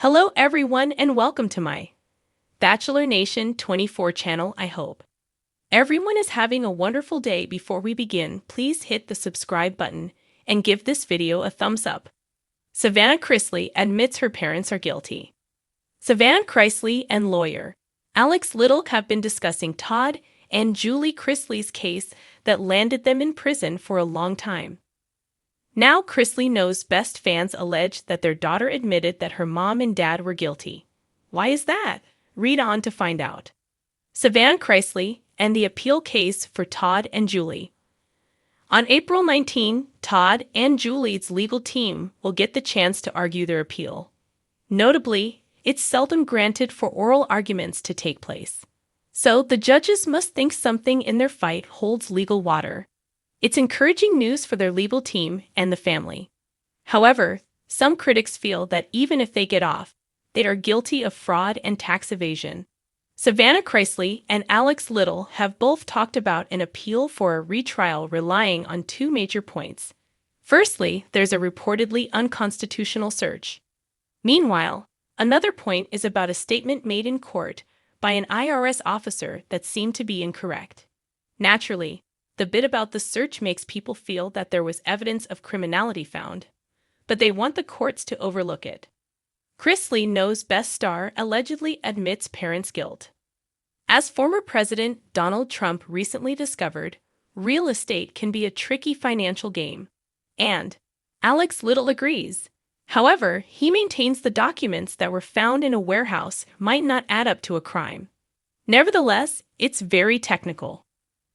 Hello everyone and welcome to my Bachelor Nation 24 channel. I hope everyone is having a wonderful day. Before we begin, please hit the subscribe button and give this video a thumbs up. Savannah Chrisley admits her parents are guilty. Savannah Chrisley and lawyer Alex Little have been discussing Todd and Julie Chrisley's case that landed them in prison for a long time. Now Chrisley knows best. Fans allege that their daughter admitted that her mom and dad were guilty. Why is that? Read on to find out. Savannah Chrisley and the appeal case for Todd and Julie. On April 19, Todd and Julie's legal team will get the chance to argue their appeal. Notably, it's seldom granted for oral arguments to take place. So the judges must think something in their fight holds legal water. It's encouraging news for their legal team and the family. However, some critics feel that even if they get off, they are guilty of fraud and tax evasion. Savannah Chrisley and Alex Little have both talked about an appeal for a retrial relying on two major points. Firstly, there's a reportedly unconstitutional search. Meanwhile, another point is about a statement made in court by an IRS officer that seemed to be incorrect. Naturally, the bit about the search makes people feel that there was evidence of criminality found, but they want the courts to overlook it. Chrisley knows best star allegedly admits parents' guilt. As former President Donald Trump recently discovered, real estate can be a tricky financial game, and Alex Little agrees. However, he maintains the documents that were found in a warehouse might not add up to a crime. Nevertheless, it's very technical.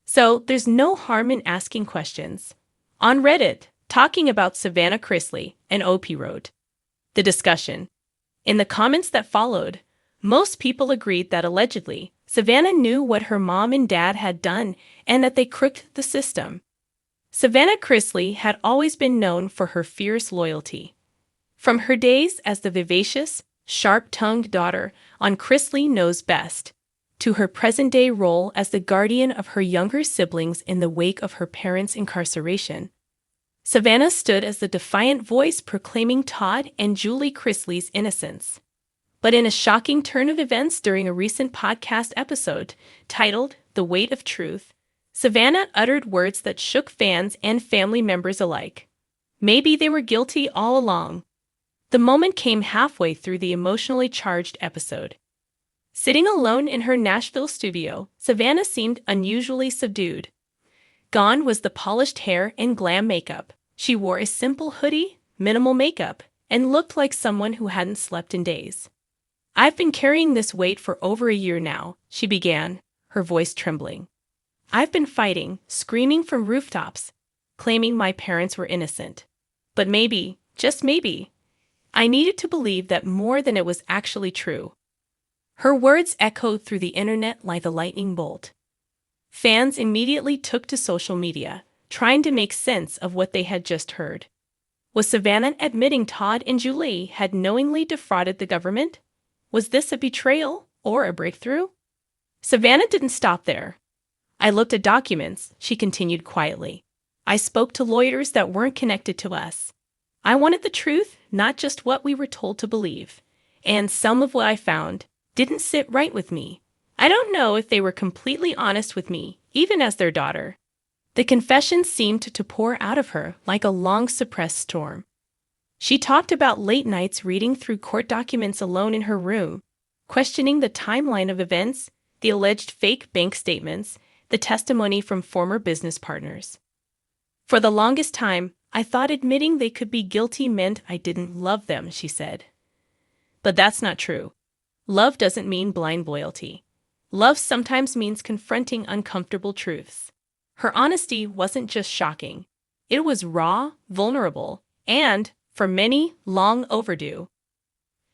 So there's no harm in asking questions. On Reddit, talking about Savannah Chrisley, an OP wrote, "The discussion." In the comments that followed, most people agreed that allegedly, Savannah knew what her mom and dad had done and that they crooked the system. Savannah Chrisley had always been known for her fierce loyalty. From her days as the vivacious, sharp-tongued daughter on Chrisley Knows Best, to her present-day role as the guardian of her younger siblings in the wake of her parents' incarceration, Savannah stood as the defiant voice proclaiming Todd and Julie Chrisley's innocence. But in a shocking turn of events during a recent podcast episode titled The Weight of Truth, Savannah uttered words that shook fans and family members alike. Maybe they were guilty all along. The moment came halfway through the emotionally charged episode. Sitting alone in her Nashville studio, Savannah seemed unusually subdued. Gone was the polished hair and glam makeup. She wore a simple hoodie, minimal makeup, and looked like someone who hadn't slept in days. "I've been carrying this weight for over a year now," she began, her voice trembling. "I've been fighting, screaming from rooftops, claiming my parents were innocent. But maybe, just maybe, I needed to believe that more than it was actually true." Her words echoed through the internet like a lightning bolt. Fans immediately took to social media, trying to make sense of what they had just heard. Was Savannah admitting Todd and Julie had knowingly defrauded the government? Was this a betrayal or a breakthrough? Savannah didn't stop there. "I looked at documents," she continued quietly. "I spoke to lawyers that weren't connected to us. I wanted the truth, not just what we were told to believe. And some of what I found didn't sit right with me. I don't know if they were completely honest with me, even as their daughter." The confession seemed to pour out of her like a long-suppressed storm. She talked about late nights reading through court documents alone in her room, questioning the timeline of events, the alleged fake bank statements, the testimony from former business partners. "For the longest time, I thought admitting they could be guilty meant I didn't love them," she said. "But that's not true. Love doesn't mean blind loyalty. Love sometimes means confronting uncomfortable truths." Her honesty wasn't just shocking. It was raw, vulnerable, and, for many, long overdue.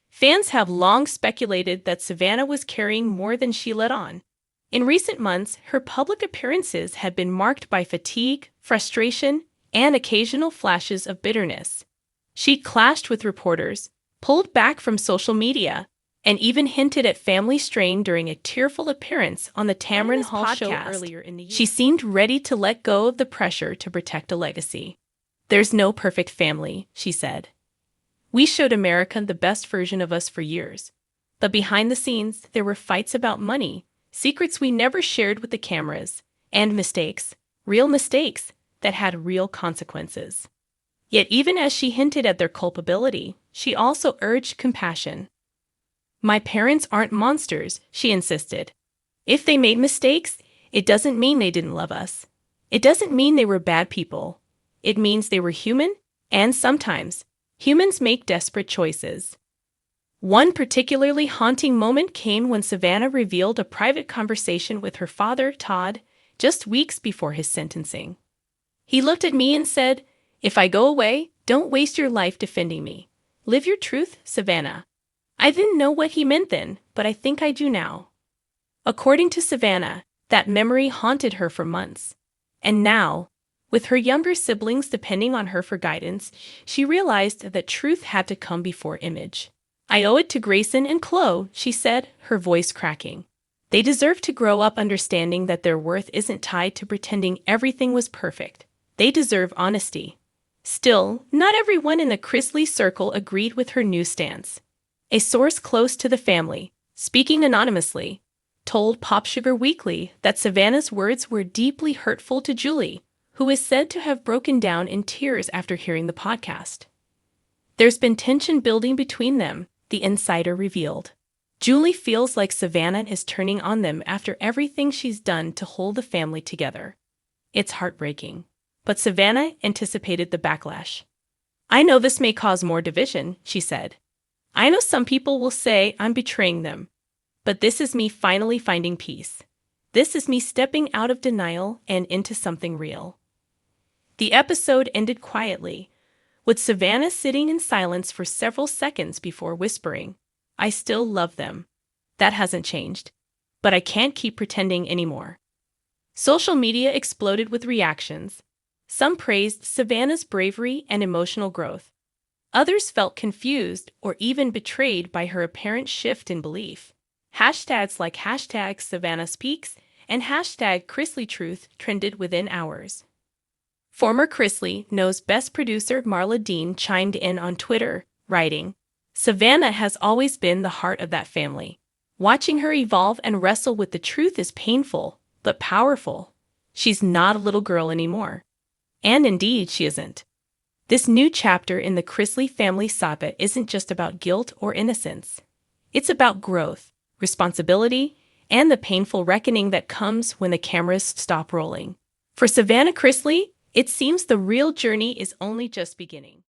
Fans have long speculated that Savannah was carrying more than she let on. In recent months, her public appearances had been marked by fatigue, frustration, and occasional flashes of bitterness. She clashed with reporters, pulled back from social media, and even hinted at family strain during a tearful appearance on the Tamron Hall show earlier in the year. She seemed ready to let go of the pressure to protect a legacy. "There's no perfect family," she said. We showed America the best version of us for years. But behind the scenes, there were fights about money, secrets we never shared with the cameras, and mistakes, real mistakes, that had real consequences. Yet even as she hinted at their culpability, she also urged compassion. My parents aren't monsters, she insisted. If they made mistakes, it doesn't mean they didn't love us. It doesn't mean they were bad people. It means they were human, and sometimes, humans make desperate choices. One particularly haunting moment came when Savannah revealed a private conversation with her father, Todd, just weeks before his sentencing. He looked at me and said, "If I go away, don't waste your life defending me. Live your truth, Savannah." I didn't know what he meant then, but I think I do now. According to Savannah, that memory haunted her for months. And now, with her younger siblings depending on her for guidance, she realized that truth had to come before image. "I owe it to Grayson and Chloe," she said, her voice cracking. "They deserve to grow up understanding that their worth isn't tied to pretending everything was perfect. They deserve honesty." Still, not everyone in the Chrisley circle agreed with her new stance. A source close to the family, speaking anonymously, told Pop Sugar Weekly that Savannah's words were deeply hurtful to Julie, who is said to have broken down in tears after hearing the podcast. There's been tension building between them, the insider revealed. Julie feels like Savannah is turning on them after everything she's done to hold the family together. It's heartbreaking. But Savannah anticipated the backlash. "I know this may cause more division," she said. "I know some people will say I'm betraying them. But this is me finally finding peace. This is me stepping out of denial and into something real." The episode ended quietly, with Savannah sitting in silence for several seconds before whispering, "I still love them. That hasn't changed. But I can't keep pretending anymore." Social media exploded with reactions. Some praised Savannah's bravery and emotional growth. Others felt confused or even betrayed by her apparent shift in belief. Hashtags like #SavannahSpeaks and #ChristlyTruth trended within hours. Former Chrisley Knows Best producer Marla Dean chimed in on Twitter, writing, "Savannah has always been the heart of that family. Watching her evolve and wrestle with the truth is painful, but powerful. She's not a little girl anymore." And indeed, she isn't. This new chapter in the Chrisley family saga isn't just about guilt or innocence. It's about growth, responsibility, and the painful reckoning that comes when the cameras stop rolling. For Savannah Chrisley, it seems the real journey is only just beginning.